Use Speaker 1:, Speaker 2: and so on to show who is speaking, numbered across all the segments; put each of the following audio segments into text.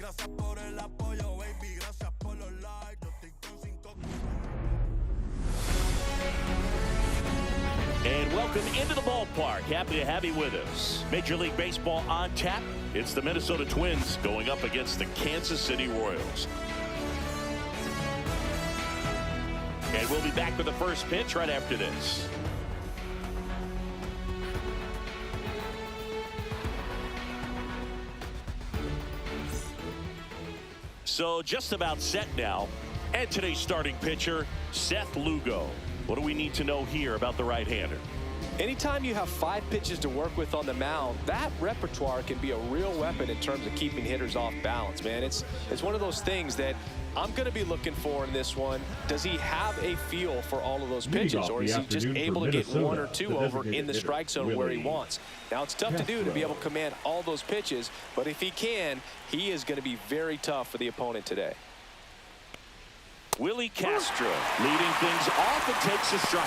Speaker 1: Gracias por el apoyo, baby. Gracias por los likes. Yo estoy con 5.
Speaker 2: And welcome into the ballpark. Happy to have you with us. Major League Baseball on tap. It's the Minnesota Twins going up against the Kansas City Royals. And we'll be back with the first pitch right after this. So just about set now. And today's starting pitcher, Seth Lugo. What do we need to know here about the right-hander?
Speaker 3: Anytime you have 5 pitches to work with on the mound, that repertoire can be a real weapon in terms of keeping hitters off balance, man. It's one of those things that I'm going to be looking for in this one. Does he have a feel for all of those pitches, or is he just able to get 1 or 2 over in the strike zone where he wants? Now, it's tough to do to be able to command all those pitches, but if he can, he is going to be very tough for the opponent today.
Speaker 2: Willie Castro leading things off and takes a strike.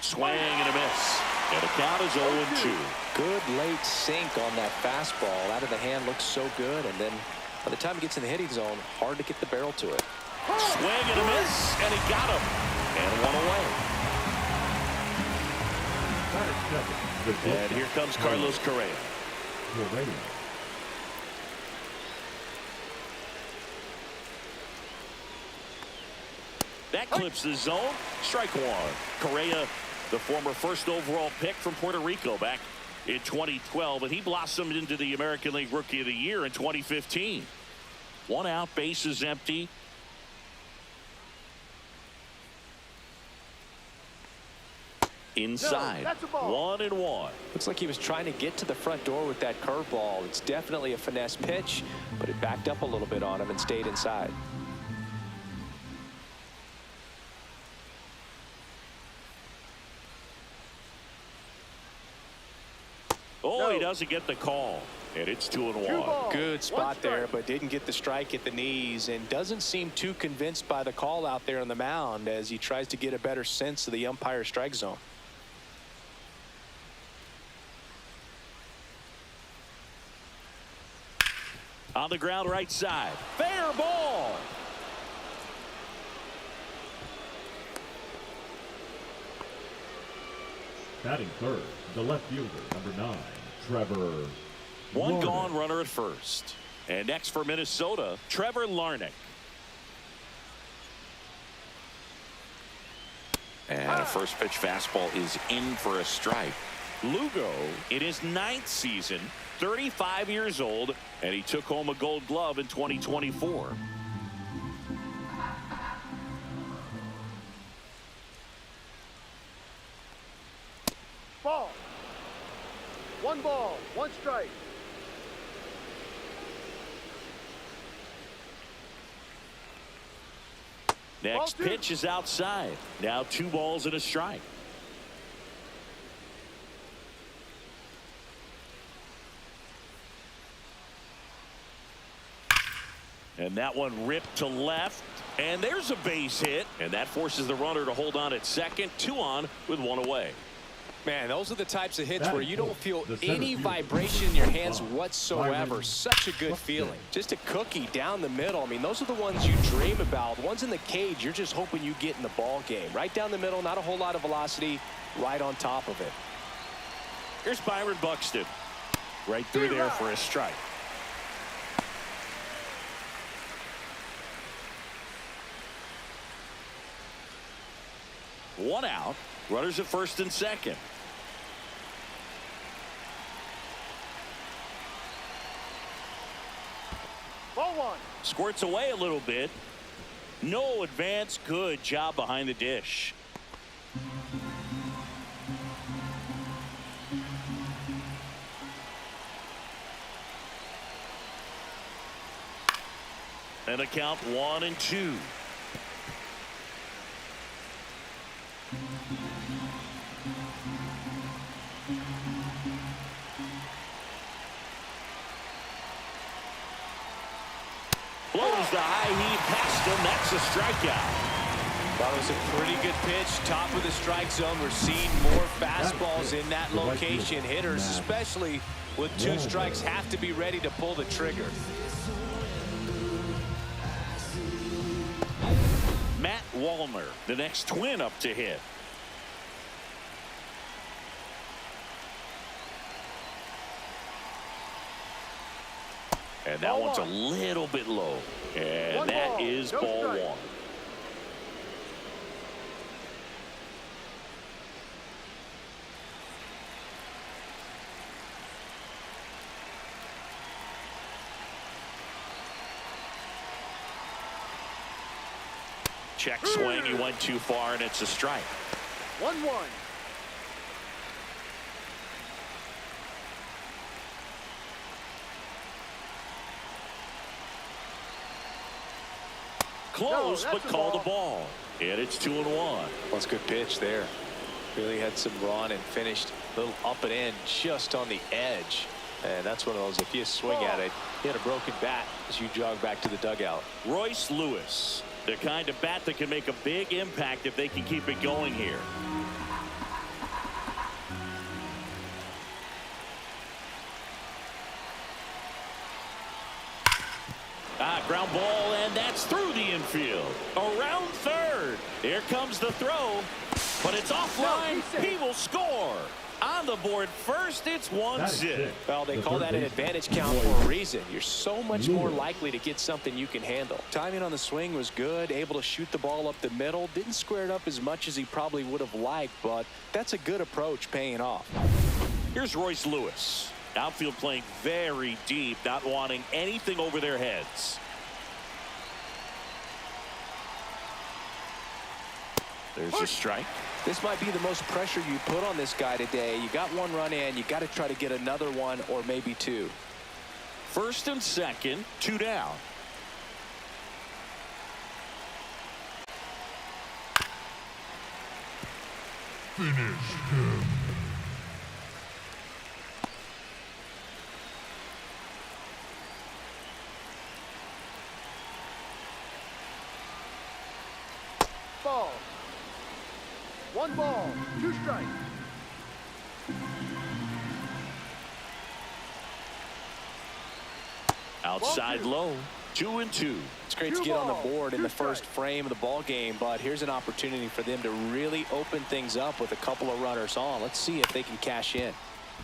Speaker 2: Swing and a miss. And the count is 0-2.
Speaker 3: Good late sink on that fastball. Out of the hand looks so good, and then by the time he gets in the hitting zone, hard to get the barrel to it.
Speaker 2: Swing and a miss, and he got him. And 1 away. And here comes Carlos Correa. That clips the zone. Strike 1. Correa, the former first overall pick from Puerto Rico back in 2012, and he blossomed into the American League Rookie of the Year in 2015. 1 out, bases empty. Inside, 1-1.
Speaker 3: Looks like he was trying to get to the front door with that curveball. It's definitely a finesse pitch, but it backed up a little bit on him and stayed inside.
Speaker 2: Oh, he doesn't get the call, and it's 2-1.
Speaker 3: Good spot there, but didn't get the strike at the knees, and doesn't seem too convinced by the call out there on the mound as he tries to get a better sense of the umpire's strike zone.
Speaker 2: On the ground right side. Fair ball.
Speaker 4: Batting third, the left fielder, number 9, Trevor.
Speaker 2: One gone, runner at first. And next for Minnesota, Trevor Larnach.
Speaker 5: And a first pitch fastball is in for a strike.
Speaker 2: Lugo in his 9th season, 35 years old, and he took home a Gold Glove in 2024.
Speaker 6: Ball. 1 ball, 1 strike.
Speaker 2: Next pitch is outside. Now 2 balls and a strike. And that one ripped to left. And there's a base hit. And that forces the runner to hold on at second. 2 on with 1 away.
Speaker 3: Man, those are the types of hits where you don't feel any vibration in your hands whatsoever. Such a good feeling. Just a cookie down the middle. I mean, those are the ones you dream about. The ones in the cage, you're just hoping you get in the ball game. Right down the middle, not a whole lot of velocity, right on top of it.
Speaker 2: Here's Byron Buxton. Right through there for a strike. One out. Runners at first and second.
Speaker 6: Ball 1.
Speaker 2: Squirts away a little bit. No advance. Good job behind the dish. And a count 1-2. Blows the high heat past him. That's a strikeout.
Speaker 3: That was a pretty good pitch, top of the strike zone. We're seeing more fastballs in that location. Hitters, especially with 2 strikes, have to be ready to pull the trigger.
Speaker 2: Matt Wallner, the next Twin up to hit. And that one's a little bit low. And that is ball 1. Check swing. He went too far, and it's a strike.
Speaker 6: 1-1.
Speaker 2: Close, but called a ball. And it's 2-1.
Speaker 3: Well, it's a good pitch there. Really had some run and finished a little up and in just on the edge. And that's one of those, if you swing at it, you had a broken bat as you jog back to the dugout.
Speaker 2: Royce Lewis, the kind of bat that can make a big impact if they can keep it going here. Ground ball, and that's through the infield. Around third. Here comes the throw, but it's offline. He will score. On the board first, it's 1-0.
Speaker 3: Well, they call that an advantage count for a reason. You're so much more likely to get something you can handle. Timing on the swing was good, able to shoot the ball up the middle. Didn't square it up as much as he probably would have liked, but that's a good approach paying off.
Speaker 2: Here's Royce Lewis. Outfield playing very deep, not wanting anything over their heads. There's a strike.
Speaker 3: This might be the most pressure you put on this guy today. You got 1 run in. You got to try to get another 1 or maybe 2.
Speaker 2: First and second, 2 down.
Speaker 1: Finish him.
Speaker 6: Ball. 1 ball, 2 strikes.
Speaker 2: Outside low, 2-2.
Speaker 3: It's great to get on the board in the first frame of the ball game, but here's an opportunity for them to really open things up with a couple of runners on. Let's see if they can cash in.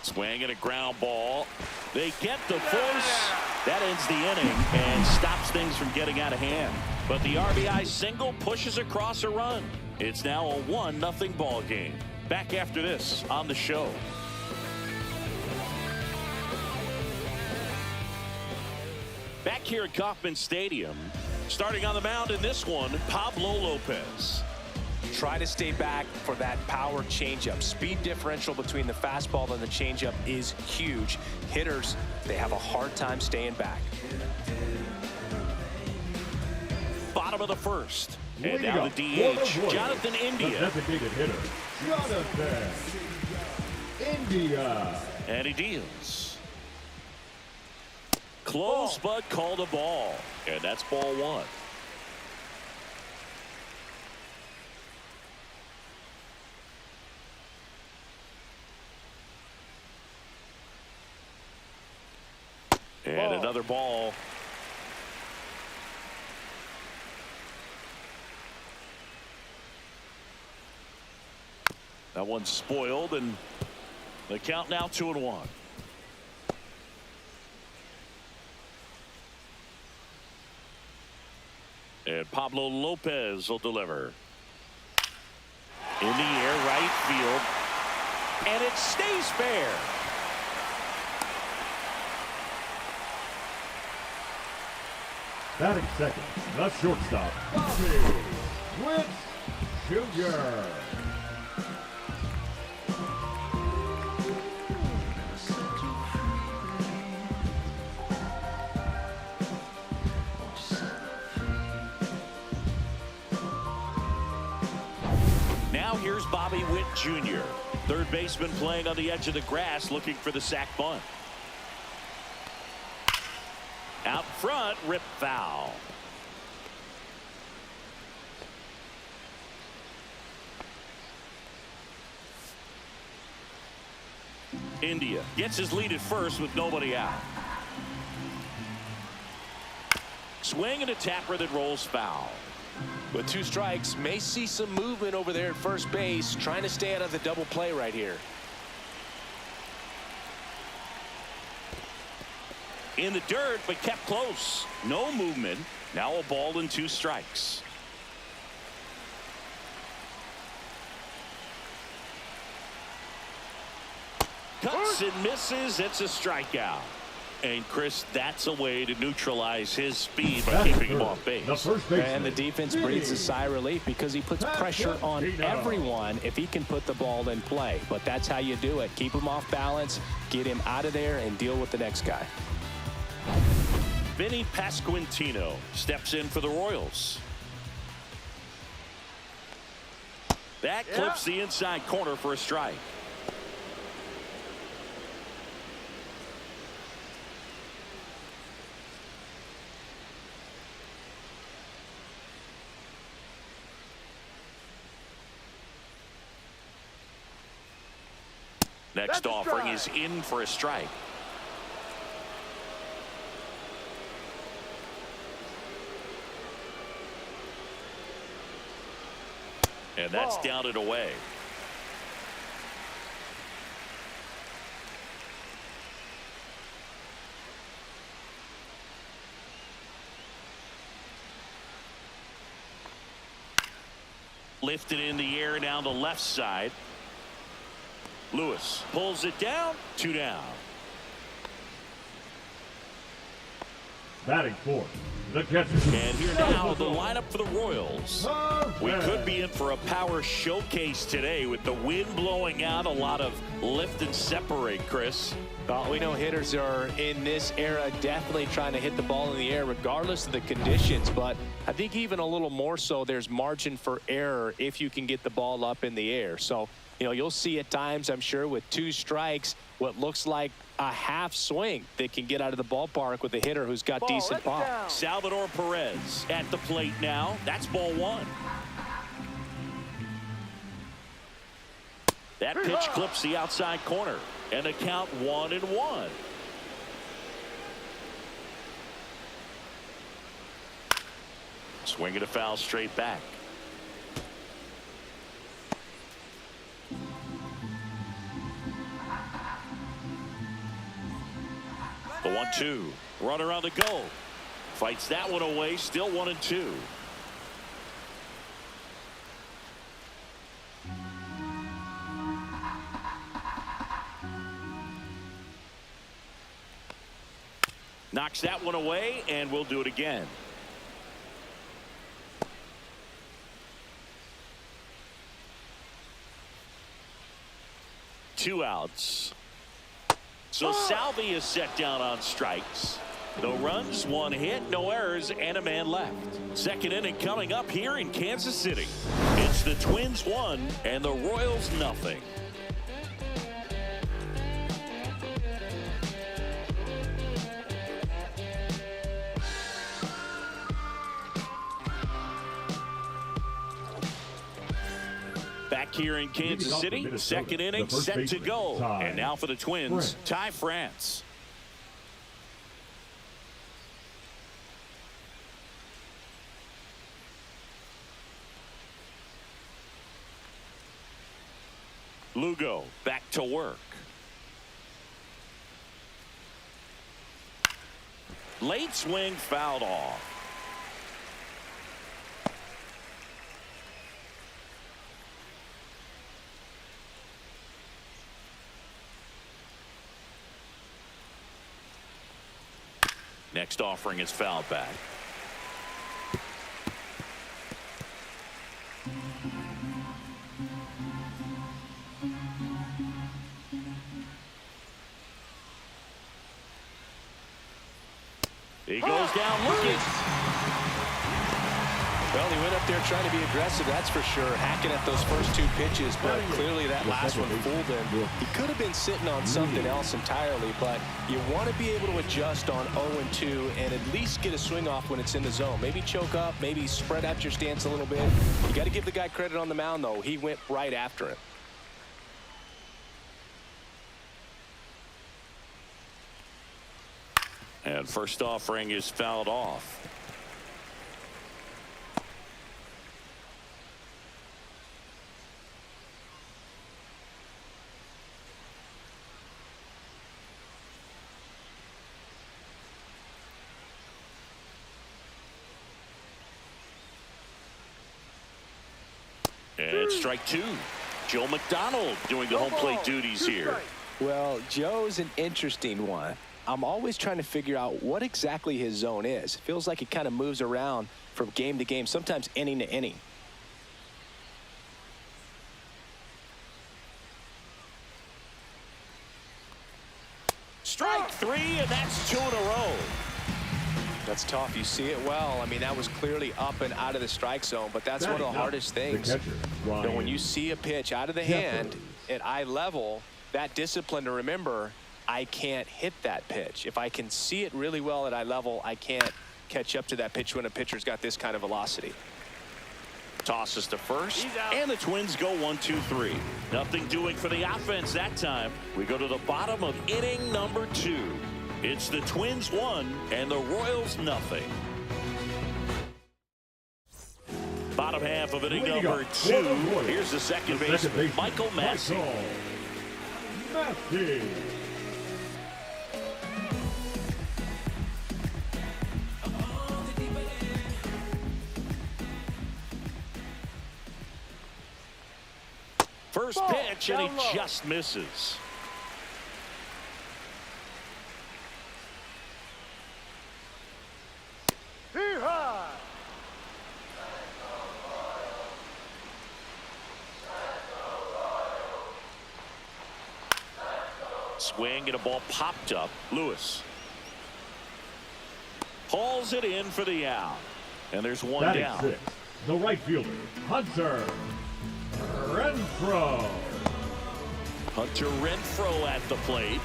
Speaker 2: Swing and a ground ball. They get the force. That ends the inning and stops things from getting out of hand. But the RBI single pushes across a run. It's now a 1-0 ball game. Back after this on the show. Back here at Kauffman Stadium, starting on the mound in this one, Pablo Lopez.
Speaker 3: Try to stay back for that power changeup. Speed differential between the fastball and the changeup is huge. Hitters, they have a hard time staying back.
Speaker 2: Bottom of the first. And now the DH, Jonathan India.
Speaker 4: The designated hitter, Jonathan India.
Speaker 2: And he deals. Close, but called a ball. And that's ball 1. And another ball. That one's spoiled, and the count now 2-1. And Pablo Lopez will deliver. In the air, right field. And it stays fair.
Speaker 4: Batting second, the shortstop, Bobby Witt Jr.
Speaker 2: Now here's Bobby Witt Jr., third baseman playing on the edge of the grass looking for the sac bunt. Out front, rip foul. India gets his lead at first with nobody out. Swing and a tapper that rolls foul.
Speaker 3: With 2 strikes, may see some movement over there at first base, trying to stay out of the double play right here.
Speaker 2: In the dirt, but kept close. No movement. Now a ball and 2 strikes. Cuts and misses. It's a strikeout. And Chris, that's a way to neutralize his speed by keeping him off base.
Speaker 7: And the defense breathes a sigh of relief because he puts pressure on everyone if he can put the ball in play. But that's how you do it. Keep him off balance, get him out of there, and deal with the next guy.
Speaker 2: Vinny Pasquantino steps in for the Royals. That clips the inside corner for a strike. Next offering is in for a strike. And that's down and away. Lifted in the air down the left side. Lewis pulls it down. 2 down.
Speaker 4: Batting fourth, the catcher.
Speaker 2: And here now, the lineup for the Royals. We could be in for a power showcase today with the wind blowing out. A lot of lift and separate, Chris.
Speaker 3: Well, we know hitters are in this era definitely trying to hit the ball in the air regardless of the conditions. But I think even a little more so, there's margin for error if you can get the ball up in the air. So, you know, you'll see at times, I'm sure, with 2 strikes, what looks like a half swing that can get out of the ballpark with a hitter who's got decent pop.
Speaker 2: Salvador Perez at the plate now. That's ball 1. That pitch clips the outside corner. And a count 1-1. Swing and a foul straight back. The 1-2. Runner on the go. Fights that one away. Still 1-2. Knocks that one away, and we'll do it again. Two outs. So Salvi is set down on strikes. No runs, 1 hit, no errors, and a man left. Second inning coming up here in Kansas City. It's the Twins 1 and the Royals 0. Back here in Kansas City, second inning set to go. And now for the Twins, Ty France. Lugo back to work. Late swing fouled off. Next offering is fouled back. He goes down looking.
Speaker 3: Well, he went up there trying to be aggressive, that's for sure, hacking at those first 2 pitches, but clearly that last one fooled him. He could have been sitting on something else entirely, but you want to be able to adjust on 0-2 and at least get a swing off when it's in the zone. Maybe choke up, maybe spread out your stance a little bit. You got to give the guy credit on the mound, though. He went right after it.
Speaker 2: And first offering is fouled off. And strike 2. Joe McDonald doing the home plate duties here.
Speaker 3: Well, Joe's an interesting one. I'm always trying to figure out what exactly his zone is. It feels like it kind of moves around from game to game, sometimes inning to inning.
Speaker 2: Strike 3, and that's 2 in a row.
Speaker 3: That's tough. You see it well. I mean, that was clearly up and out of the strike zone, but that's one of the hardest things. When you see a pitch out of the hand at eye level, that discipline to remember, I can't hit that pitch. If I can see it really well at eye level, I can't catch up to that pitch when a pitcher's got this kind of velocity.
Speaker 2: Tosses to first, and the Twins go 1-2-3. Nothing doing for the offense that time. We go to the bottom of inning number 2. It's the Twins 1 and the Royals nothing. Bottom half of inning number 2. Here's the second baseman, Michael Massey. First pitch, and he just misses. Swing and a ball popped up. Lewis hauls it in for the out, and there's one down.
Speaker 4: 6, the right fielder, Hunter Renfroe.
Speaker 2: Hunter Renfroe at the plate.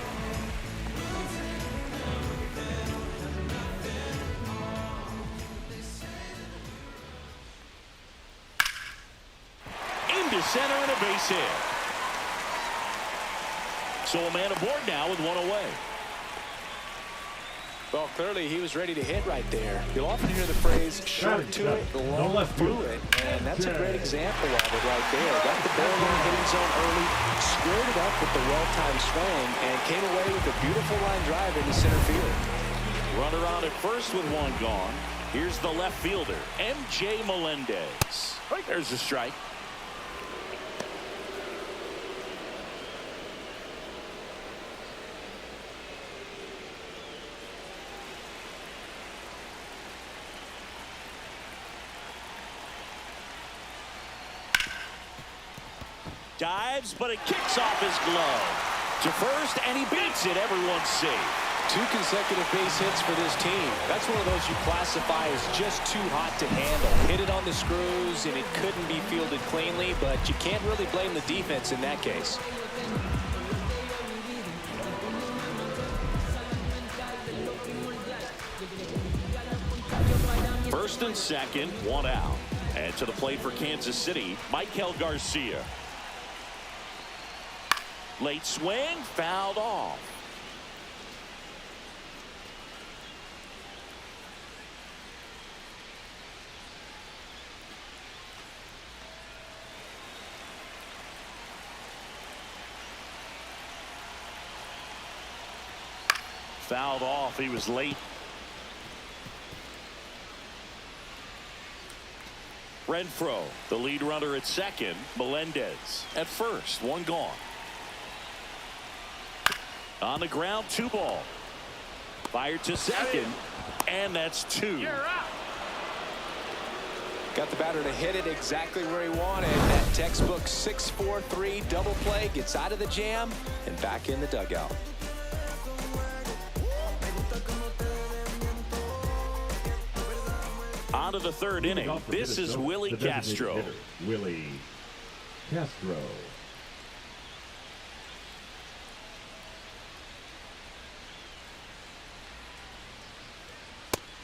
Speaker 2: Into center and a base hit. So a man aboard now with one away.
Speaker 3: Well, clearly he was ready to hit right there. You'll often hear the phrase short to it, long through it, and that's a great example of it right there. Got the ball in the hitting zone early, squared it up with the well-timed swing, and came away with a beautiful line drive into center field.
Speaker 2: Runner on at first with one gone. Here's the left fielder, MJ Melendez. There's a strike. Dives, but it kicks off his glove to first, and he beats it. Everyone's safe.
Speaker 3: 2 consecutive base hits for this team. That's one of those you classify as just too hot to handle. Hit it on the screws, and it couldn't be fielded cleanly, but you can't really blame the defense in that case.
Speaker 2: First and second, one out. And to the plate for Kansas City, Michael Garcia. Late swing, fouled off. Fouled off. He was late. Renfroe, the lead runner at second. Melendez at first. One gone. On the ground, 2 ball. Fired to second, and that's 2.
Speaker 3: Got the batter to hit it exactly where he wanted. That textbook 6-4-3 double play, gets out of the jam and back in the dugout.
Speaker 2: On to the third inning.
Speaker 4: Off for
Speaker 2: This is
Speaker 4: Minnesota,
Speaker 2: Willie
Speaker 4: the designated
Speaker 2: Castro.
Speaker 4: hitter, Willie Castro.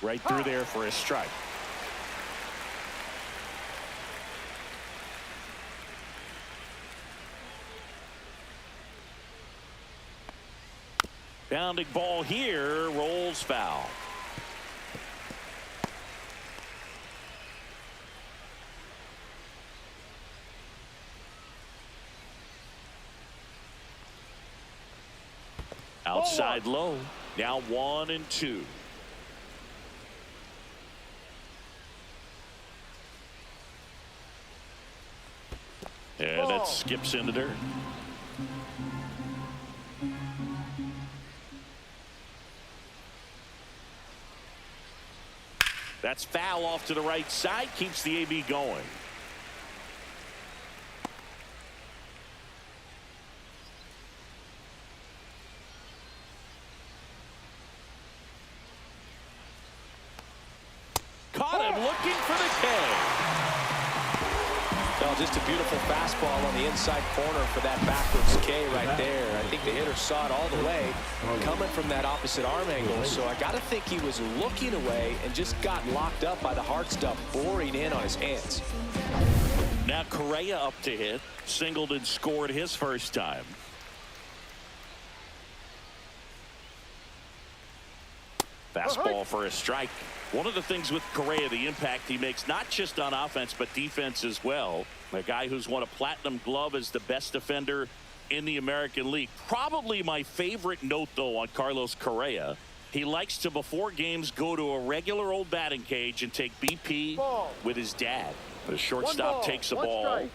Speaker 2: Right through there for a strike. Bounding ball here, rolls foul. Outside low. Now 1-2. And it skips into dirt. That's foul off to the right side. Keeps the AB going. Caught him looking for the K.
Speaker 3: Well, just a beautiful fastball on the inside corner for that backwards K right there. I think the hitter saw it all the way coming from that opposite arm angle. So I got to think he was looking away and just got locked up by the hard stuff boring in on his hands.
Speaker 2: Now Correa up to hit. Singled and scored his first time. Fastball for a strike. One of the things with Correa, the impact he makes not just on offense but defense as well. A guy who's won a platinum glove as the best defender in the American League. Probably my favorite note though on Carlos Correa. He likes to before games go to a regular old batting cage and take BP with his dad. The shortstop takes the ball.
Speaker 6: Strike.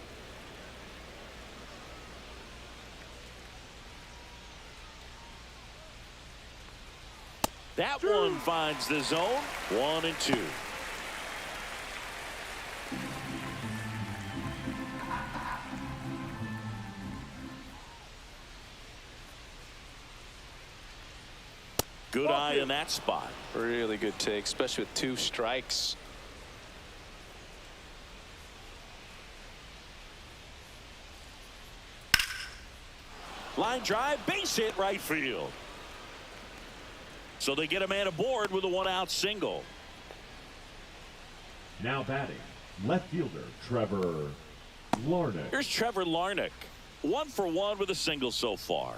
Speaker 2: That one finds the zone. 1-2. Good eye in that spot.
Speaker 3: Really good take, especially with 2 strikes.
Speaker 2: Line drive, base hit, right field. So they get a man aboard with a 1-out single.
Speaker 4: Now batting, left fielder Trevor Larnach.
Speaker 2: Here's Trevor Larnach. 1 for 1 with a single so far.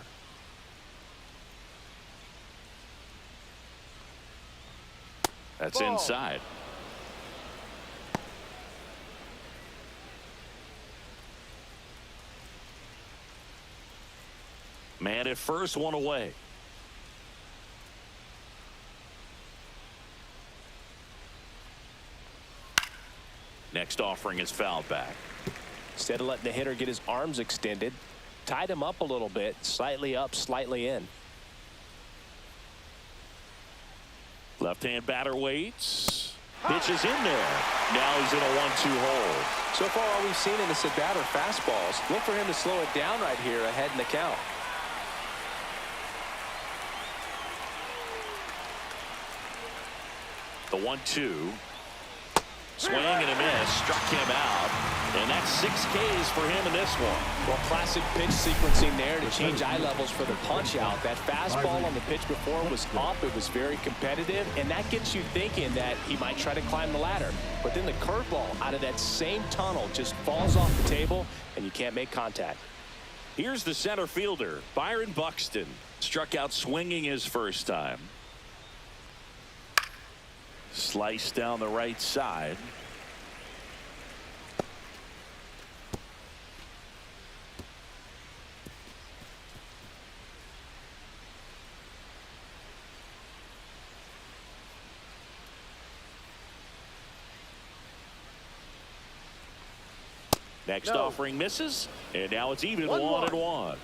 Speaker 2: That's inside. Man at first, 1 away. Next offering is fouled back.
Speaker 3: Instead of letting the hitter get his arms extended, tied him up a little bit, slightly up, slightly in.
Speaker 2: Left-hand batter waits. Pitch is in there. Now he's in a 1-2 hole.
Speaker 3: So far, all we've seen in this at-bat are fastballs. Look for him to slow it down right here ahead in the count.
Speaker 2: The 1-2. Swing and a miss. Struck him out. And that's 6 Ks for him in this one.
Speaker 3: Well, classic pitch sequencing there to change eye levels for the punch out. That fastball on the pitch before was up. It was very competitive. And that gets you thinking that he might try to climb the ladder. But then the curveball out of that same tunnel just falls off the table and you can't make contact.
Speaker 2: Here's the center fielder, Byron Buxton. Struck out swinging his first time. Sliced down the right side. Next offering misses, and now it's even 1-1.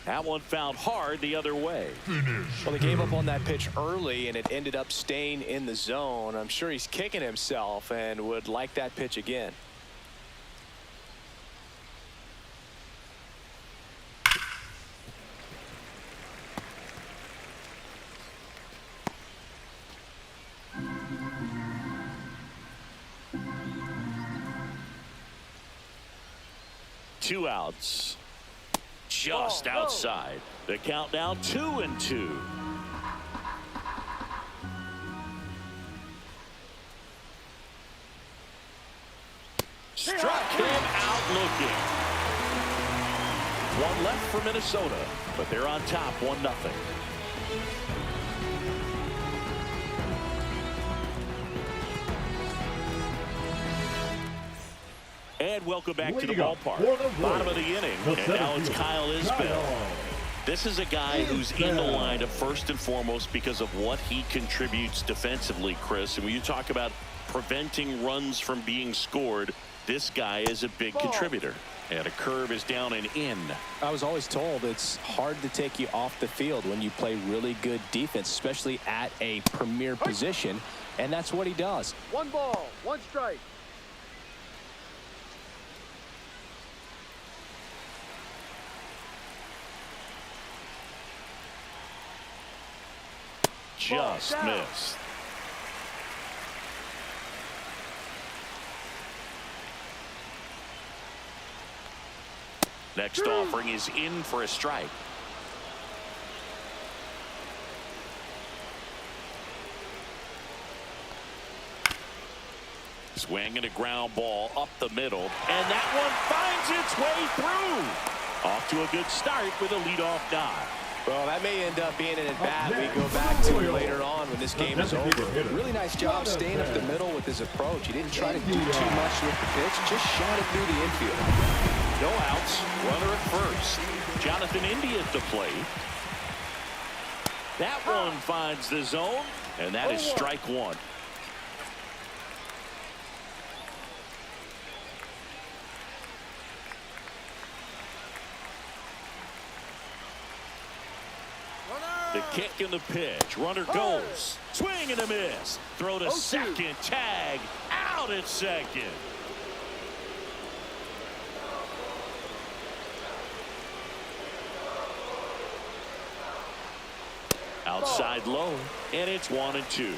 Speaker 2: That one found hard the other way.
Speaker 3: Well, they gave up on that pitch early, and it ended up staying in the zone. I'm sure he's kicking himself and would like that pitch again.
Speaker 2: 2 outs. Just outside. The count now 2-2. Struck him out looking. One left for Minnesota, but they're on top 1-0. And welcome back to the ballpark. Bottom of the inning, and now it's Kyle Isbell. This is a guy who's in the lineup first and foremost because of what he contributes defensively, Chris. And when you talk about preventing runs from being scored, this guy is a big contributor. And a curve is down and in.
Speaker 7: I was always told it's hard to take you off the field when you play really good defense, especially at a premier position. And that's what he does.
Speaker 6: 1 ball, 1 strike.
Speaker 2: Just missed. Next offering is in for a strike. Swinging a ground ball up the middle, and that one finds its way through. Off to a good start with a leadoff dive.
Speaker 3: Well, that may end up being an at-bat we go back to later on when this game is over.
Speaker 7: Really nice job staying up the middle with his approach. He didn't try to do too much with the pitch, just shot it through the infield.
Speaker 2: No outs, runner at first. Jonathan India at the plate. That one finds the zone, and that is strike 1. The kick and the pitch. Runner goes. Swing and a miss. Throw to second. Tag. Out at second. Outside low. And it's 1-2.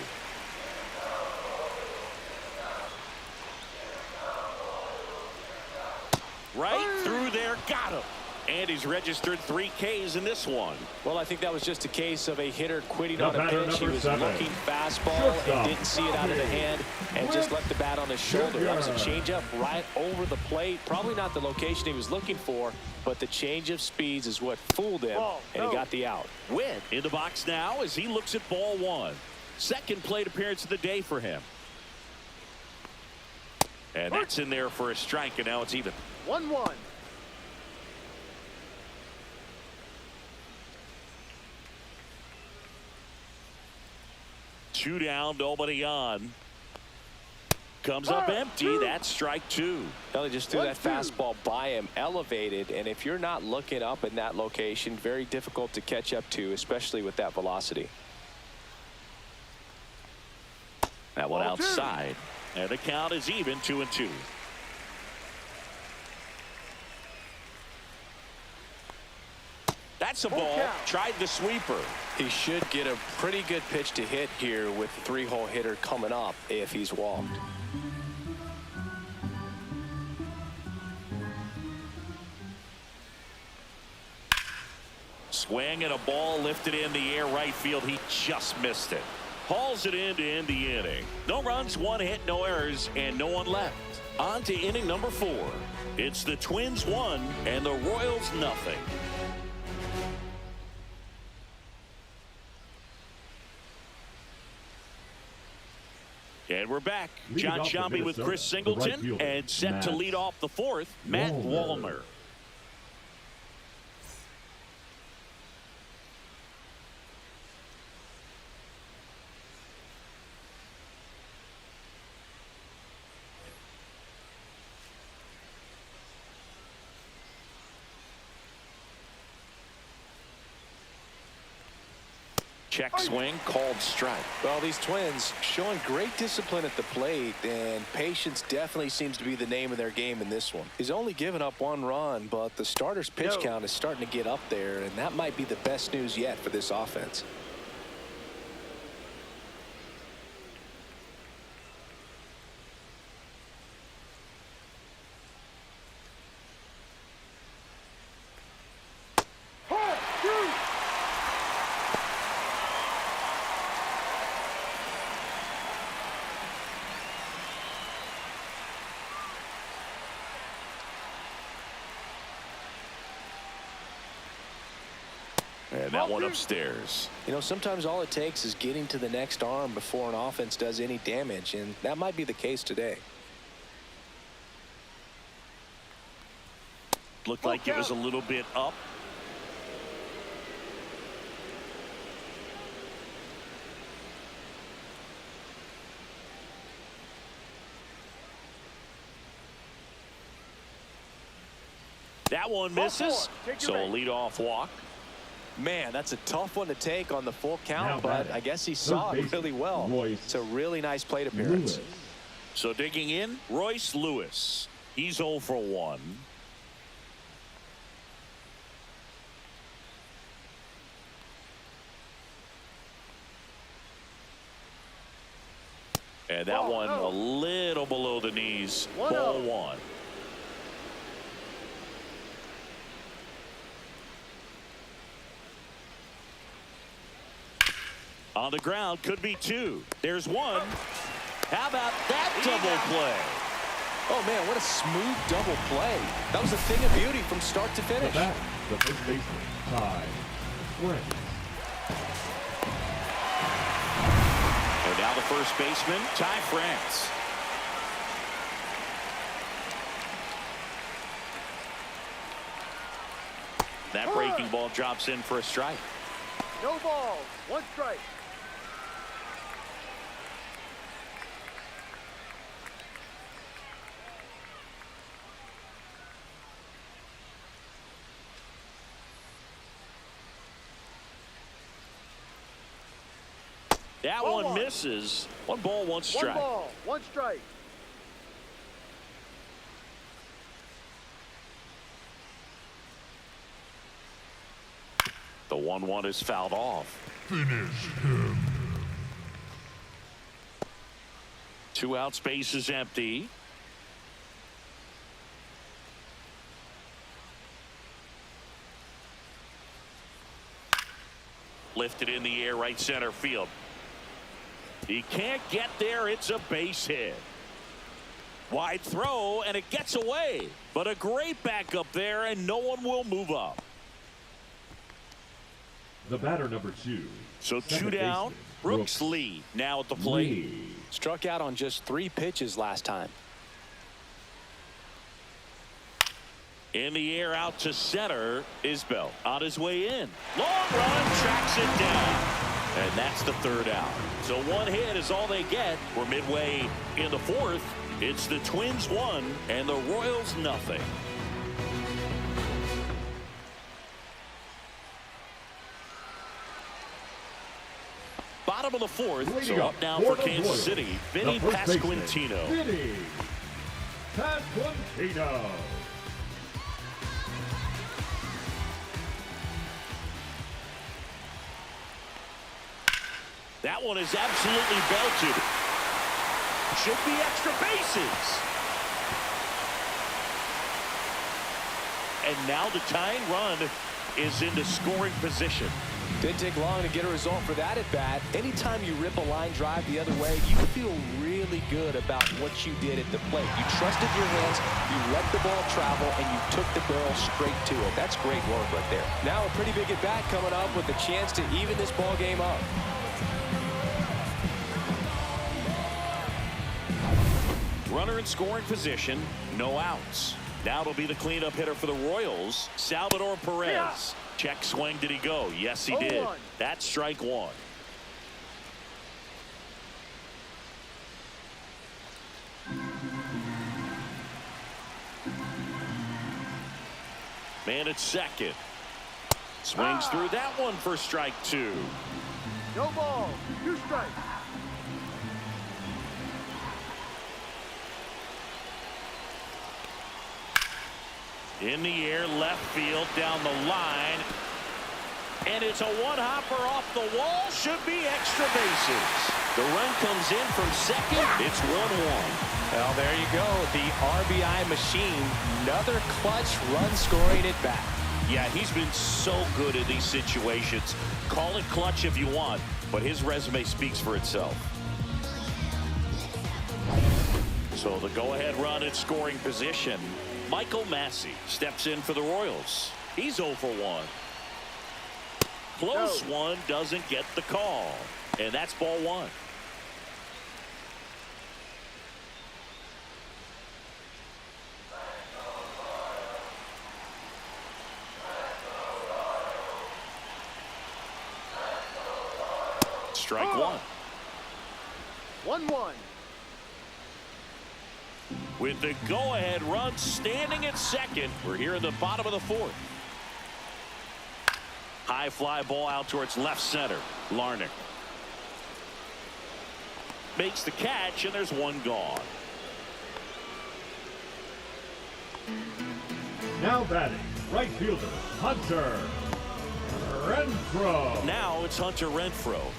Speaker 2: Right through there. Got him. And he's registered 3 Ks in this one.
Speaker 3: Well, I think that was just a case of a hitter quitting on a pitch. He was looking fastball and didn't see it out of the hand and just left the bat on his shoulder. That was a changeup right over the plate. Probably not the location he was looking for, but the change of speeds is what fooled him, and he got the out.
Speaker 2: Witt in the box now as he looks at ball 1. Second plate appearance of the day for him. And that's in there for a strike, and now it's even.
Speaker 6: 1-1.
Speaker 2: Two down, nobody on. Comes up empty. That's strike 2.
Speaker 3: Well, he just threw that fastball by him, elevated, and if you're not looking up in that location, very difficult to catch up to, especially with that velocity.
Speaker 2: That one outside, and the count is even 2-2. That's a ball. Tried the sweeper.
Speaker 3: He should get a pretty good pitch to hit here with the 3-hole hitter coming up if he's walked.
Speaker 2: Swing and a ball lifted in the air right field. He just missed it. Hauls it in to end the inning. No runs, 1 hit, no errors, and no one left. On to inning number 4. It's the Twins 1 and the Royals nothing. And we're back. John Sciambi with Chris Singleton, and set to lead off the 4th, Matt Wallner. Check swing, called strike.
Speaker 3: Well, these Twins showing great discipline at the plate, and patience definitely seems to be the name of their game in this one. He's only given up 1 run, but the starter's pitch count is starting to get up there, and that might be the best news yet for this offense.
Speaker 2: And that one upstairs.
Speaker 3: You know, sometimes all it takes is getting to the next arm before an offense does any damage, and that might be the case today.
Speaker 2: Looked like it was a little bit up. That one misses. So a leadoff walk.
Speaker 3: Man, that's a tough one to take on the full count,
Speaker 4: Now
Speaker 3: but
Speaker 4: batting,
Speaker 3: I guess he saw it really well. It's a really nice plate appearance.
Speaker 4: Lewis.
Speaker 2: So digging in, Royce Lewis. He's 0 for 1. And that one a little below the knees. Ball 1. On the ground, could be 2. There's 1. How about that double play?
Speaker 3: Oh, man, what a smooth double play. That was a thing of beauty from start to finish.
Speaker 4: The bat, the first baseman, Ty France.
Speaker 2: And now the first baseman, Ty France. That breaking ball drops in for a strike.
Speaker 6: No balls. 1 strike.
Speaker 2: That one misses. 1 ball, 1 strike.
Speaker 6: 1 ball, 1 strike.
Speaker 2: The 1-1 is fouled off.
Speaker 1: Finish him.
Speaker 2: 2 out, space is empty. Lifted in the air, right center field. He can't get there. It's a base hit. Wide throw, and it gets away. But a great backup there, and no one will move up.
Speaker 4: The batter, number 2.
Speaker 2: So 2
Speaker 4: second
Speaker 2: down.
Speaker 4: baseman,
Speaker 2: Brooks Lee now at the plate.
Speaker 4: Lee.
Speaker 3: Struck out on just 3 pitches last time.
Speaker 2: In the air out to center is Bell on his way in. Long run, tracks it down. And that's the 3rd out. So 1 hit is all they get. We're midway in the 4th. It's the Twins 1 and the Royals nothing. Bottom of the 4th. So up now for Kansas City. Vinny Pasquantino.
Speaker 4: Vinny Pasquantino.
Speaker 2: That one is absolutely belted. Should be extra bases. And now the tying run is into scoring position.
Speaker 3: Didn't take long to get a result for that at bat. Anytime you rip a line drive the other way, you feel really good about what you did at the plate. You trusted your hands, you let the ball travel, and you took the barrel straight to it. That's great work right there. Now a pretty big at bat coming up with a chance to even this ball game up.
Speaker 2: Runner in scoring position, no outs. Now it'll be the cleanup hitter for the Royals, Salvador Perez. Check swing, did he go? Yes, he did. That's strike 1. Man at second. Swings through that one for strike 2.
Speaker 6: No ball. 2 strikes.
Speaker 2: In the air, left field, down the line. And it's a one-hopper off the wall. Should be extra bases. The run comes in from second. It's 1-1.
Speaker 3: Well, there you go. The RBI machine. Another clutch run scoring at bat.
Speaker 2: Yeah, he's been so good in these situations. Call it clutch if you want, but his resume speaks for itself. So the go-ahead run at scoring position. Michael Massey steps in for the Royals. He's 0 for 1. close one doesn't get the call. And that's ball one. Strike one.
Speaker 6: 1-1.
Speaker 2: With the go-ahead run standing at second, we're here in the bottom of the fourth. High fly ball out towards left center. Larnach makes the catch, and there's one gone.
Speaker 4: Now batting, right fielder, Hunter Renfroe.
Speaker 2: Now it's Hunter Renfroe.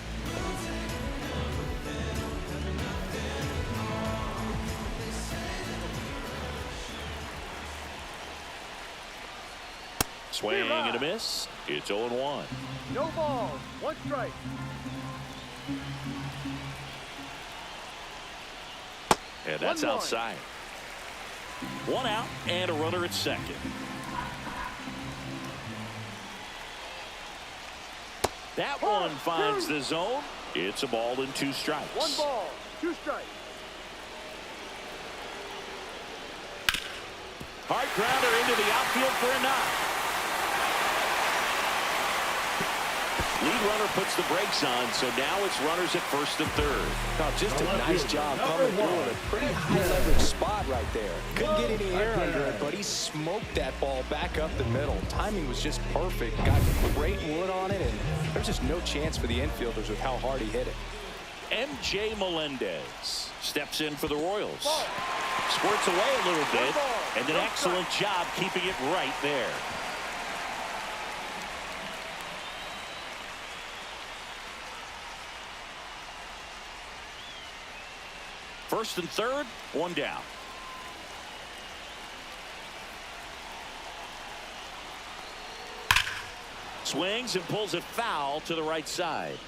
Speaker 2: Swing and a miss. It's 0-1.
Speaker 6: No balls. 1 strike.
Speaker 2: And that's
Speaker 6: 1-1.
Speaker 2: outside. 1 out and a runner at second. That one finds the zone. It's a ball and 2 strikes.
Speaker 6: 1 ball. 2 strikes.
Speaker 2: Hard grounder into the outfield for a knock. Lead runner puts the brakes on, so now it's runners at first and third.
Speaker 3: Oh, just a nice job coming through in a pretty high leverage spot right there. Couldn't get any air under it, but he smoked that ball back up the middle. Timing was just perfect. Got great wood on it, and there's just no chance for the infielders with how hard he hit it.
Speaker 2: MJ Melendez steps in for the Royals. Squirts away a little bit, and an excellent job keeping it right there. First and third, 1 down. Swings and pulls it foul to the right side.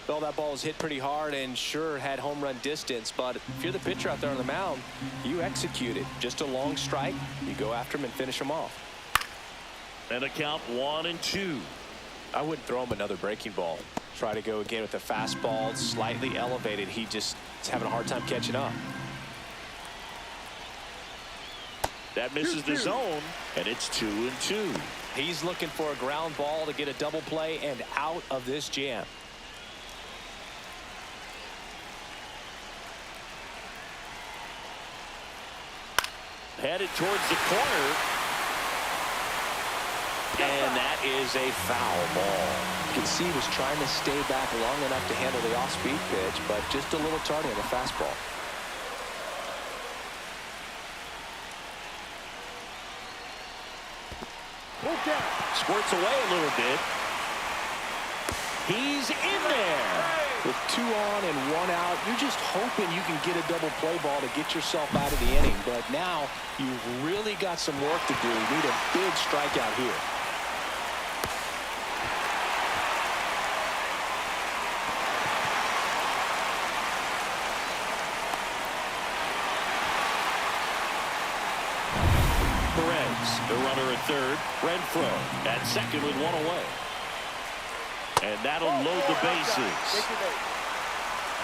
Speaker 3: Well, that ball was hit pretty hard and sure had home run distance, but if you're the pitcher out there on the mound, you execute it. Just a long strike, you go after him and finish him off.
Speaker 2: And a count 1-2.
Speaker 3: I wouldn't throw him another breaking ball. Try to go again with the fastball, slightly elevated. He just is having a hard time catching up.
Speaker 2: That misses the zone, and it's 2-2.
Speaker 3: He's looking for a ground ball to get a double play and out of this jam.
Speaker 2: Headed towards the corner. And that is a foul ball.
Speaker 3: You can see he was trying to stay back long enough to handle the off-speed pitch, but just a little tardy on the fastball.
Speaker 2: Squirts away a little bit. He's in there.
Speaker 3: With 2 on and 1 out, you're just hoping you can get a double play ball to get yourself out of the inning. But now you've really got some work to do. You need a big strikeout here.
Speaker 2: Perez, the runner at third. Renfroe at second with 1 away. And that'll load the bases.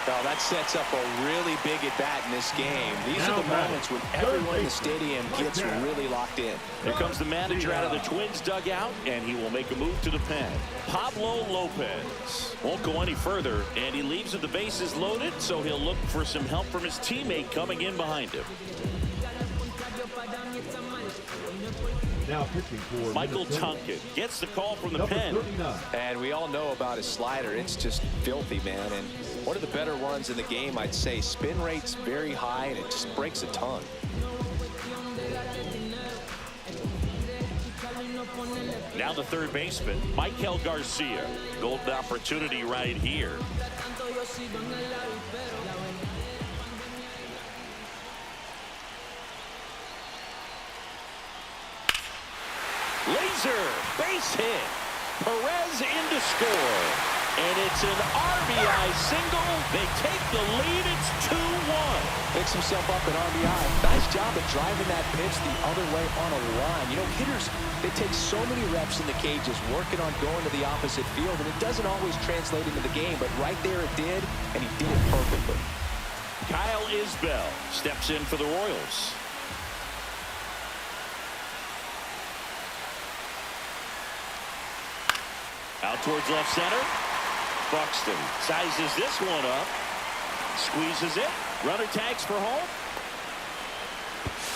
Speaker 3: Well, that sets up a really big at-bat in this game. These are the moments when everyone in the stadium gets really locked in.
Speaker 2: Here comes the manager out of the Twins dugout, and he will make a move to the pen. Pablo Lopez won't go any further, and he leaves with the bases loaded, so he'll look for some help from his teammate coming in behind him.
Speaker 4: Now pitching for
Speaker 2: Michael
Speaker 4: Minnesota.
Speaker 2: Tonkin gets the call from the
Speaker 4: Number
Speaker 2: pen.
Speaker 4: 39.
Speaker 3: And we all know about his slider. It's just filthy, man. And one of the better ones in the game, I'd say. Spin rate's very high, and it just breaks a ton.
Speaker 2: Now the third baseman, Michael Garcia. Golden opportunity right here. Laser, base hit. Perez in to score. And it's an RBI single. They take the lead. It's 2-1.
Speaker 7: Picks himself up an RBI. Nice job of driving that pitch the other way on a line. You know, hitters, they take so many reps in the cages working on going to the opposite field, and it doesn't always translate into the game, but right there it did, and he did it perfectly.
Speaker 2: Kyle Isbell steps in for the Royals. Out towards left center. Buxton sizes this one up. Squeezes it. Runner tags for home.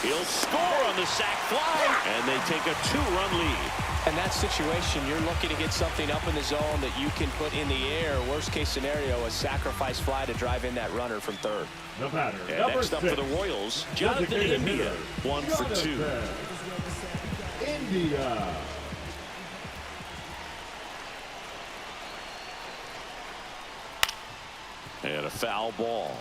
Speaker 2: He'll score on the sac fly. And they take a 2-run lead.
Speaker 7: In that situation, you're looking to get something up in the zone that you can put in the air. Worst case scenario, a sacrifice fly to drive in that runner from third.
Speaker 4: The batter,
Speaker 2: And
Speaker 4: number
Speaker 2: next up
Speaker 4: 6,
Speaker 2: for the Royals, Jonathan
Speaker 4: designated
Speaker 2: India.
Speaker 4: hitter,
Speaker 2: 1 for 2.
Speaker 4: Jonathan India.
Speaker 2: And a foul ball.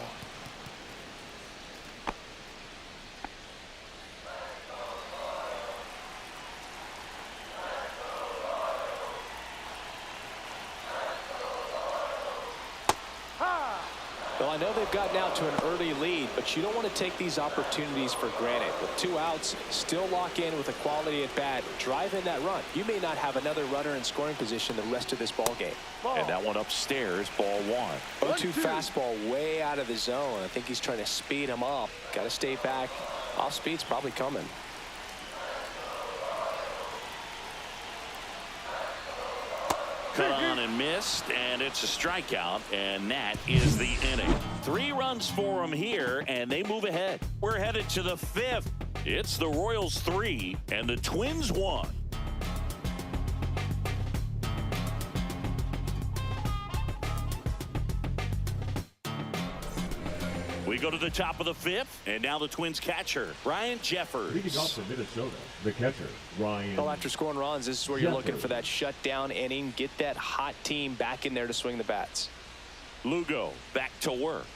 Speaker 7: Well, I know they've gotten out to an early lead, but you don't want to take these opportunities for granted. With 2 outs, still lock in with a quality at bat. Drive in that run. You may not have another runner in scoring position the rest of this ball game.
Speaker 2: And that one upstairs, ball 1.
Speaker 7: 0-2 fastball way out of the zone. I think he's trying to speed him up. Got to stay back. Off speed's probably coming.
Speaker 2: Cut on and missed, and it's a strikeout, and that is the inning. 3 runs for them here, and they move ahead. We're headed to the 5th. It's the Royals 3 and the Twins 1. We go to the top of the 5th, and now the Twins catcher, Ryan Jeffers.
Speaker 4: Leading off for Minnesota, the catcher, Ryan.
Speaker 7: Well, after scoring runs, this is where you're looking for that shutdown inning. Get that hot team back in there to swing the bats.
Speaker 2: Lugo back to work.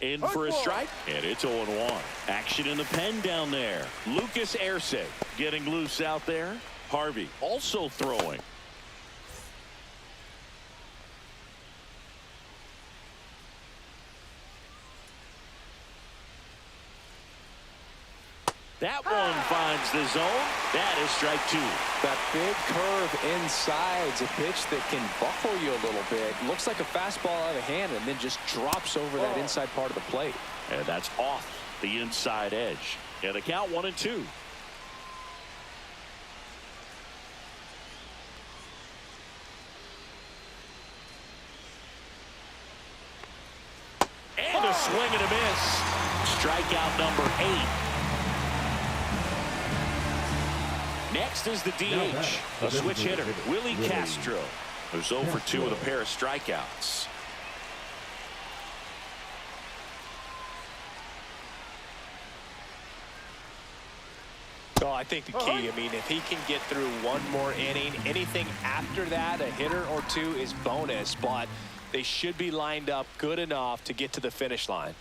Speaker 2: In for a strike, and it's 0-1. Action in the pen down there. Lucas Erceg getting loose out there. Harvey also throwing. That one finds the zone. That is strike 2.
Speaker 7: That big curve inside's a pitch that can buckle you a little bit. Looks like a fastball out of hand and then just drops over that inside part of the plate.
Speaker 2: And that's off the inside edge. And the count 1-2. And a swing and a miss. Strikeout number 8. Next is the DH, a switch hitter, Willie Castro, who's 0 for 2 with a pair of strikeouts.
Speaker 7: Oh, I think the key, I mean, if he can get through one more inning, anything after that, a hitter or 2 is bonus, but they should be lined up good enough to get to the finish line.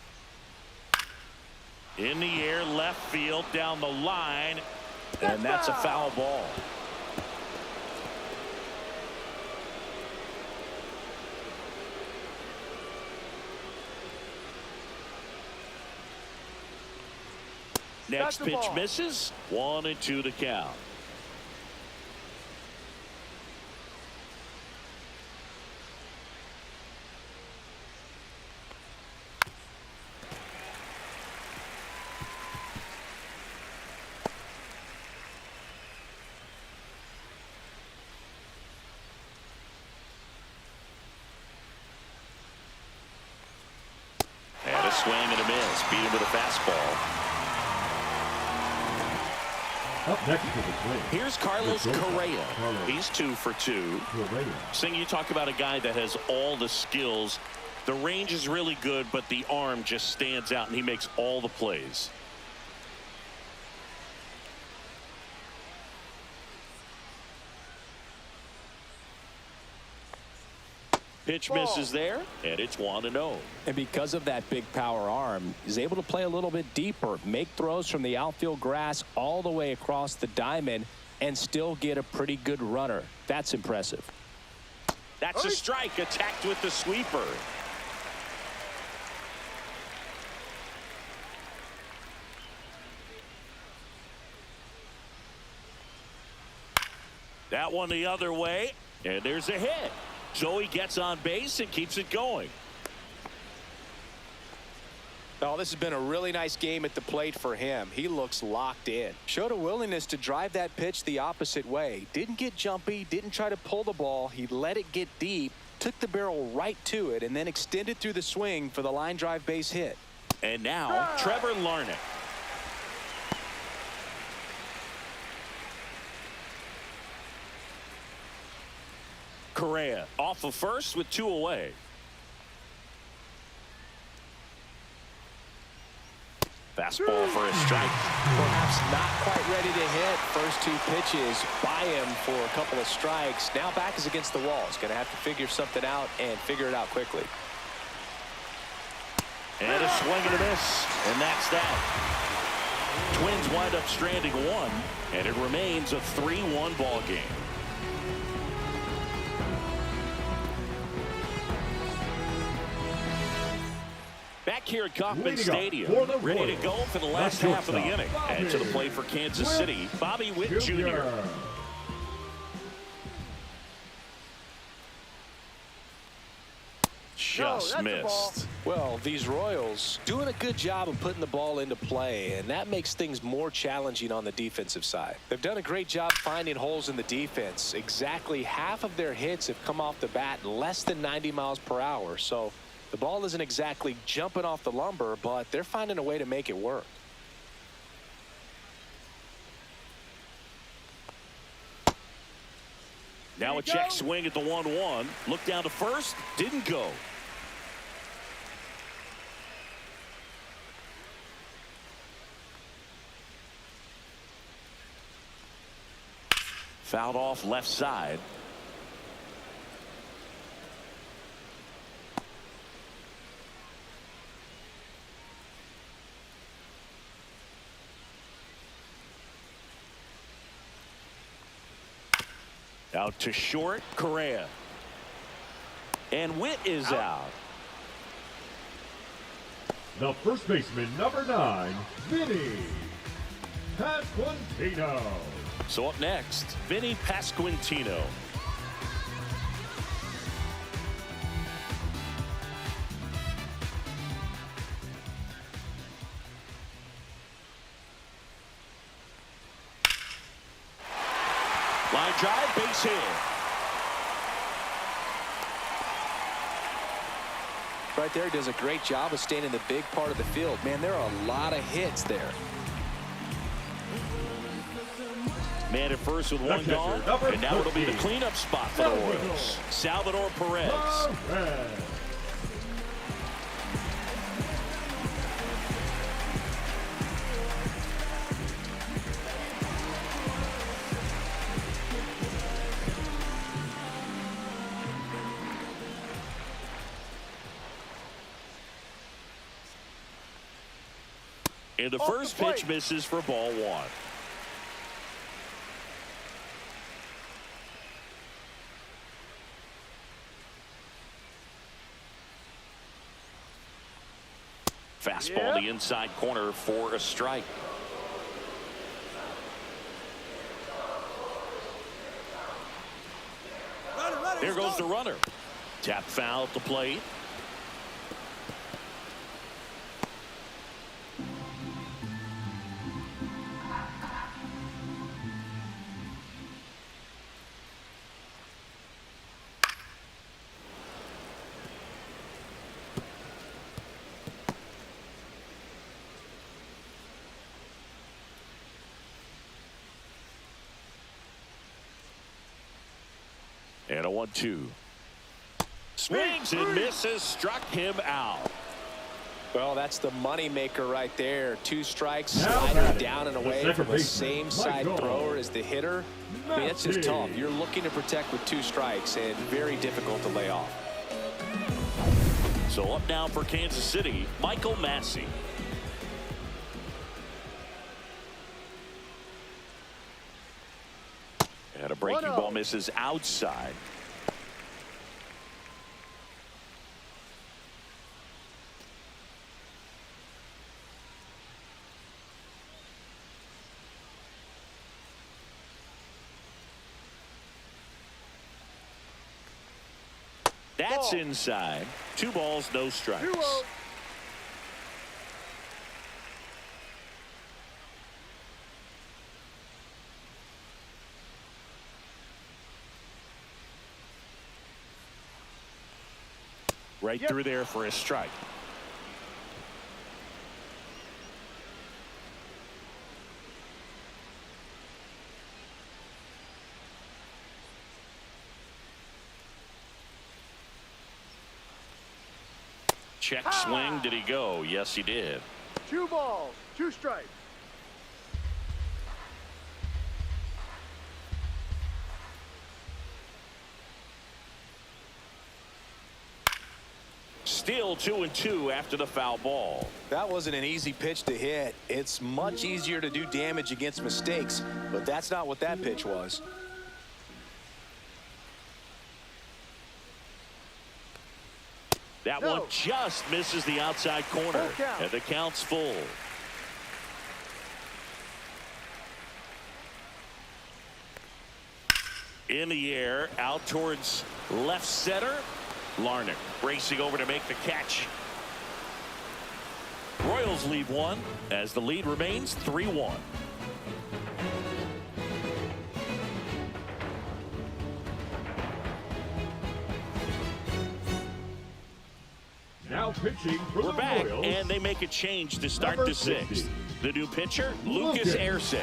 Speaker 2: In the air, left field, down the line. And that's a foul ball. Next pitch misses. 1-2 to count. And a swing and a miss. Beat him with a fastball.
Speaker 4: Up next to the Twins.
Speaker 2: Here's Carlos Correa. He's 2 for 2. Sing, you talk about a guy that has all the skills. The range is really good, but the arm just stands out, and he makes all the plays. Pitch misses there, and it's 1-0.
Speaker 7: And because of that big power arm, he's able to play a little bit deeper, make throws from the outfield grass all the way across the diamond. and still get a pretty good runner. That's impressive.
Speaker 2: That's a strike, attacked with the sweeper. That one the other way, and there's a hit. So he gets on base and keeps it going.
Speaker 3: Oh, this has been a really nice game at the plate for him. He looks locked in. Showed a willingness to drive that pitch the opposite way. Didn't get jumpy, didn't try to pull the ball. He let it get deep, took the barrel right to it, and then extended through the swing for the line drive base hit.
Speaker 2: And now, Trevor Larnach. Correa off of first with 2 away. Fastball for a strike.
Speaker 3: Perhaps not quite ready to hit. First 2 pitches by him for a couple of strikes. Now back is against the wall. He's going to have to figure something out and figure it out quickly.
Speaker 2: And a swing and a miss. And that's that. Twins wind up stranding 1, and it remains a 3-1 ball game. Back here at Kauffman Stadium, ready to go for the last half of the inning. And to the plate for Kansas City, Bobby Witt Jr. Just missed.
Speaker 3: Well, these Royals doing a good job of putting the ball into play, and that makes things more challenging on the defensive side. They've done a great job finding holes in the defense. Exactly half of their hits have come off the bat less than 90 miles per hour. So the ball isn't exactly jumping off the lumber, but they're finding a way to make it work.
Speaker 2: Now a check swing at the 1-1. Look down to first. Didn't go. Fouled off left side. Out to short, Correa. And Witt is out.
Speaker 4: The first baseman, number 9, Vinny Pasquantino.
Speaker 2: So up next, Vinny Pasquantino. Line drive, base hit.
Speaker 3: Right there, does a great job of staying in the big part of the field. Man, there are a lot of hits there.
Speaker 2: Man at first with 1 gone, and now it'll be the cleanup spot for the Royals. Salvador Perez. And the first pitch misses for ball 1. Fastball the inside corner for a strike. There goes the runner. Tap foul at the plate. And a 1-2. Swings and misses, struck him out.
Speaker 3: Well, that's the money maker right there. 2 strikes, slider down and away from the same side thrower as the hitter. I mean, that's just tough. You're looking to protect with 2 strikes and very difficult to lay off.
Speaker 2: So up now for Kansas City, Michael Massey.
Speaker 5: a breaking
Speaker 6: 1-0.
Speaker 5: ball misses outside.
Speaker 2: That's
Speaker 6: Ball.
Speaker 2: inside. 2 balls, no strikes.
Speaker 6: 2-0.
Speaker 2: Right
Speaker 6: Yep.
Speaker 2: through there for a strike. Check swing. Did he go? Yes, he did.
Speaker 6: 2 balls, 2 strikes.
Speaker 2: Still 2-2 after the foul ball.
Speaker 7: That wasn't an easy pitch to hit. It's much easier to do damage against mistakes, but that's not what that pitch was.
Speaker 2: That
Speaker 6: No.
Speaker 2: one just misses the outside corner.
Speaker 6: Full count.
Speaker 2: And the count's full. In the air, out towards left center. Larnach racing over to make the catch. Royals leave 1 as the lead remains 3-1.
Speaker 4: Now pitching for
Speaker 2: We're
Speaker 4: the
Speaker 2: back,
Speaker 4: Royals.
Speaker 2: and they make a change to start
Speaker 4: Number
Speaker 2: the 6th.
Speaker 4: 50.
Speaker 2: The new pitcher, Lucas Erceg.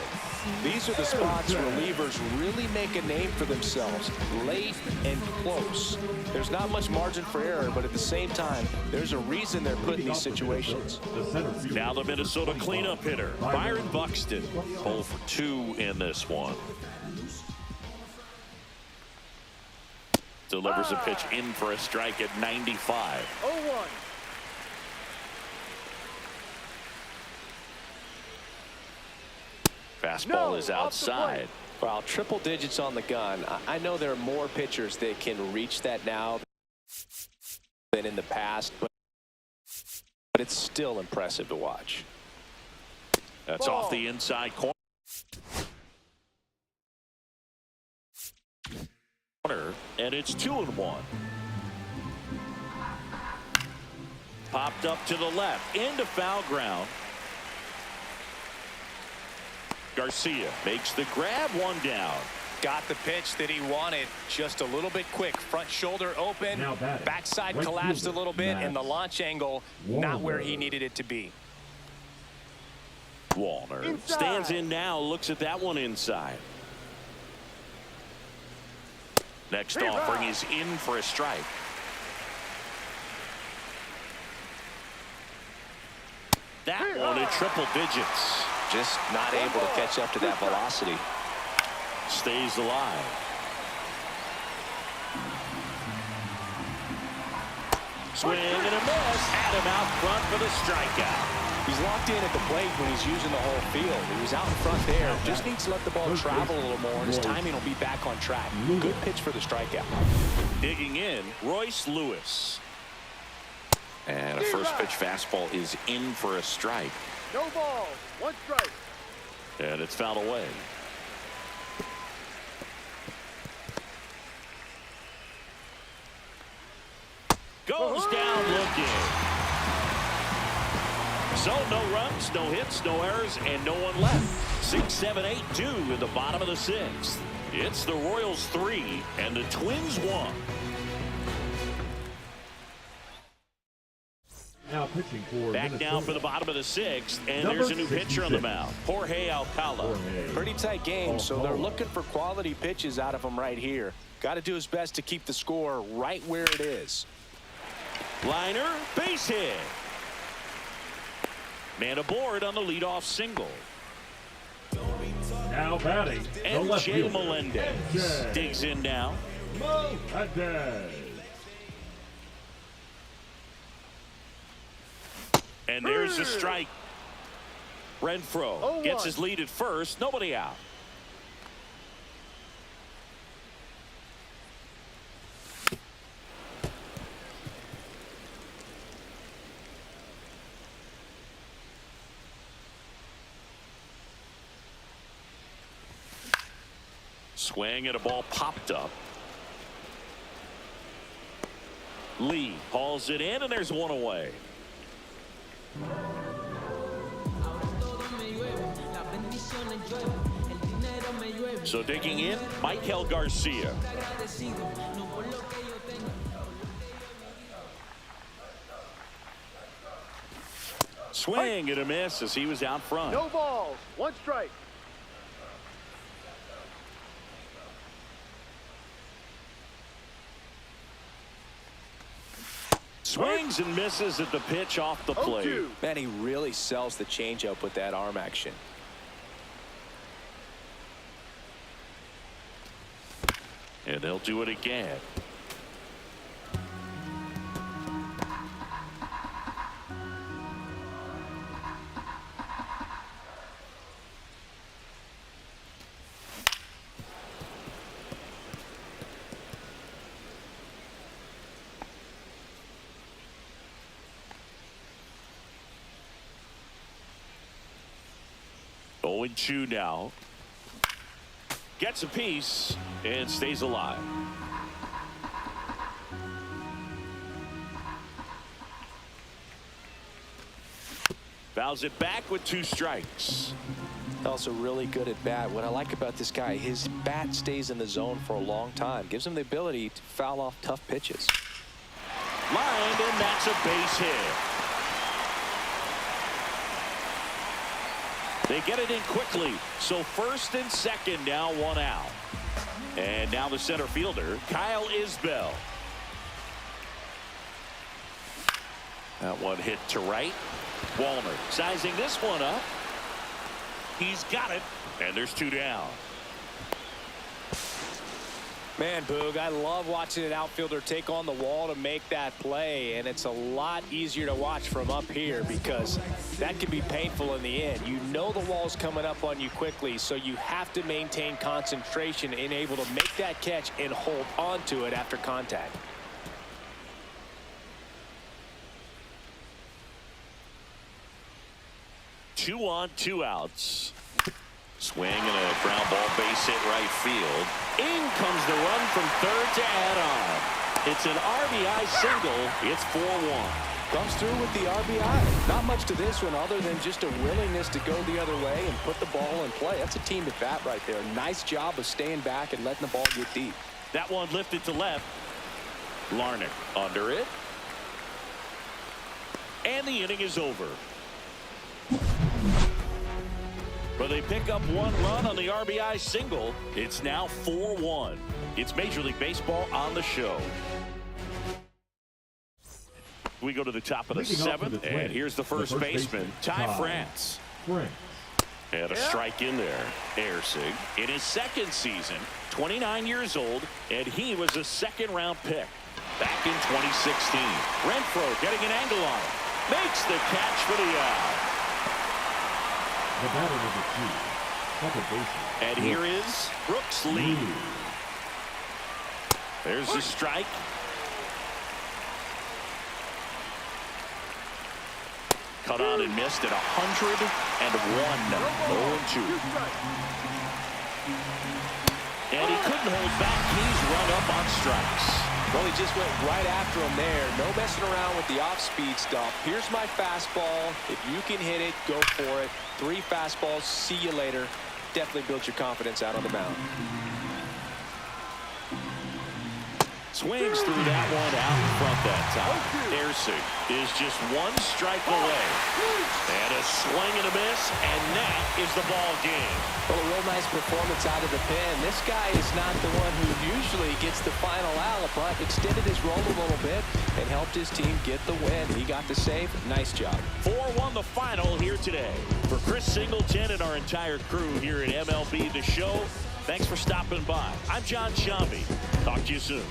Speaker 7: These are the spots relievers really make a name for themselves, late and close. There's not much margin for error, but at the same time, there's a reason they're put in these situations.
Speaker 4: The center fielder.
Speaker 2: Now the Minnesota cleanup hitter, Byron Buxton. 0 for 2 in this one. Delivers a pitch in for a strike at 95.
Speaker 6: 0-1.
Speaker 2: Fastball
Speaker 6: No,
Speaker 2: is
Speaker 6: off the plate.
Speaker 2: outside.
Speaker 7: Well, triple digits on the gun. I know there are more pitchers that can reach that now than in the past, but it's still impressive to watch.
Speaker 2: That's
Speaker 6: Ball.
Speaker 2: off the inside corner. And it's 2-1. Popped up to the left into foul ground. Garcia makes the grab, 1 down.
Speaker 3: Got the pitch that he wanted, just a little bit quick. Front shoulder open,
Speaker 4: Now batting,
Speaker 3: backside
Speaker 4: right
Speaker 3: collapsed a
Speaker 4: fielder,
Speaker 3: little bit,
Speaker 4: Matt
Speaker 3: and the launch angle not where he
Speaker 4: Wallner.
Speaker 3: needed it to be.
Speaker 2: Wallner
Speaker 6: Inside.
Speaker 2: stands in now, looks at that one inside. Next
Speaker 6: Hey,
Speaker 2: offering
Speaker 6: Rob.
Speaker 2: is in for a strike. That
Speaker 6: Hey,
Speaker 2: one at
Speaker 6: Rob.
Speaker 2: triple digits.
Speaker 7: Just not able to catch up to that velocity.
Speaker 2: Stays alive. Swing and a miss. Had him out front for the strikeout.
Speaker 7: He's locked in at the plate when he's using the whole field. He was out in front there. Just needs to let the ball travel a little more, and his timing will be back on track. Good pitch for the strikeout.
Speaker 2: Digging in, Royce Lewis.
Speaker 5: And a first pitch fastball is in for a strike.
Speaker 6: No balls, 1 strike.
Speaker 2: And it's fouled away. Goes down looking. So no runs, no hits, no errors, and no one left. 6, 7, 8, 2 in the bottom of the 6th. It's the Royals 3 and the Twins 1.
Speaker 4: Now pitching for
Speaker 2: Back
Speaker 4: Minnesota.
Speaker 2: down for the bottom of the 6th, and
Speaker 4: Number
Speaker 2: there's a new pitcher on the
Speaker 4: 66.
Speaker 2: mound, Jorge Alcala.
Speaker 4: Jorge.
Speaker 7: Pretty tight game, so they're looking for quality pitches out of him right here. Got to do his best to keep the score right where it is.
Speaker 2: Liner, base hit. Man aboard on the leadoff single.
Speaker 4: Now batting, the
Speaker 2: And
Speaker 4: left
Speaker 2: Jay
Speaker 4: fielder,
Speaker 2: Melendez
Speaker 4: Jay
Speaker 2: digs in now.
Speaker 4: Melendez.
Speaker 2: And there's a strike. Renfroe
Speaker 6: 0-1.
Speaker 2: gets his lead at first. Nobody out. Swing and a ball popped up. Lee hauls it in, and there's one away. So digging in, Michael Garcia. Swing and a miss as he was out front.
Speaker 6: No balls. 1 strike.
Speaker 2: Swings and misses at the pitch off the plate.
Speaker 6: 0-2.
Speaker 3: Man, he really sells the changeup with that arm action.
Speaker 2: And they'll do it again. Oh, 2 now. Gets a piece and stays alive. Fouls it back with 2 strikes.
Speaker 3: Also really good at bat. What I like about this guy, his bat stays in the zone for a long time. Gives him the ability to foul off tough pitches.
Speaker 2: Lined, and that's a base hit. They get it in quickly. So first and second, now 1 out. And now the center fielder, Kyle Isbell. That one hit to right. Wallner sizing this one up. He's got it. And there's 2 down.
Speaker 3: Man, Boog, I love watching an outfielder take on the wall to make that play, and it's a lot easier to watch from up here because that can be painful in the end. You know the wall's coming up on you quickly, so you have to maintain concentration and able to make that catch and hold onto it after contact.
Speaker 2: Two on, 2 outs. Swing and a ground ball base hit right field. In comes the run from third to add on. It's an RBI single. It's 4-1.
Speaker 3: Comes through with the RBI. Not much to this one other than just a willingness to go the other way and put the ball in play. That's a team at bat right there. Nice job of staying back and letting the ball get deep.
Speaker 2: That one lifted to left. Larnach under it. And the inning is over. But they pick up 1 run on the RBI single. It's now 4-1. It's Major League Baseball on the show. We go to the top of the 7th, and here's the first baseman, Ty France. And a strike in there. Ersig in his 2nd season, 29 years old, and he was a 2nd-round pick back in 2016. Renfroe getting an angle on it. Makes the catch for the out.
Speaker 4: The batter number 2, second baseman.
Speaker 2: And here is Brooks Lee. There's the strike. Cut on and missed at 101. 0-2. And he couldn't hold back. He's run up on strikes.
Speaker 3: Well, he just went right after him there. No messing around with the off-speed stuff. Here's my fastball. If you can hit it, go for it. 3 fastballs. See you later. Definitely builds your confidence out on the mound.
Speaker 2: Swings through that one out in front that time. Ersig is just 1 strike away. And a swing and a miss, and that is the ball game.
Speaker 3: Well, a real nice performance out of the pen. This guy is not the one who usually gets the final out, but extended his role a little bit and helped his team get the win. He got the save. Nice job.
Speaker 2: 4-1 the final here today. For Chris Singleton and our entire crew here at MLB The Show, thanks for stopping by. I'm John Shambi. Talk to you soon.